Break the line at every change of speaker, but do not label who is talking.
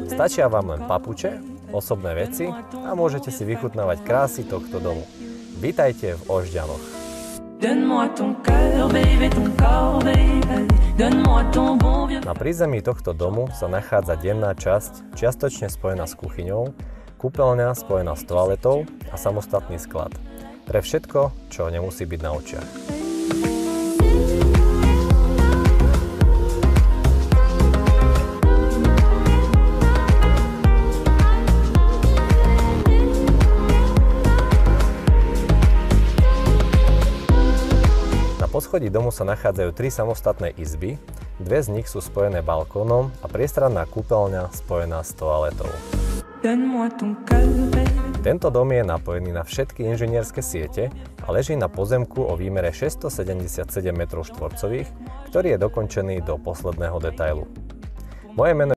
Stačia vám len papuče, osobné veci a môžete si vychutnávať krásy tohto domu. Vítajte v Ožďanoch. Na prízemí tohto domu sa nachádza denná časť, čiastočne spojená s kuchyňou, kúpeľňa spojená s toaletou a samostatný sklad. Pre všetko, čo nemusí byť na očiach. Na poschodí domu sa nachádzajú 3 samostatné izby, 2 z nich sú spojené balkónom a priestranná kúpeľňa spojená s toaletou. Tento dom je napojený na všetky inžinierske siete a leží na pozemku o výmere 677 m2, ktorý je dokončený do posledného detailu. Moje meno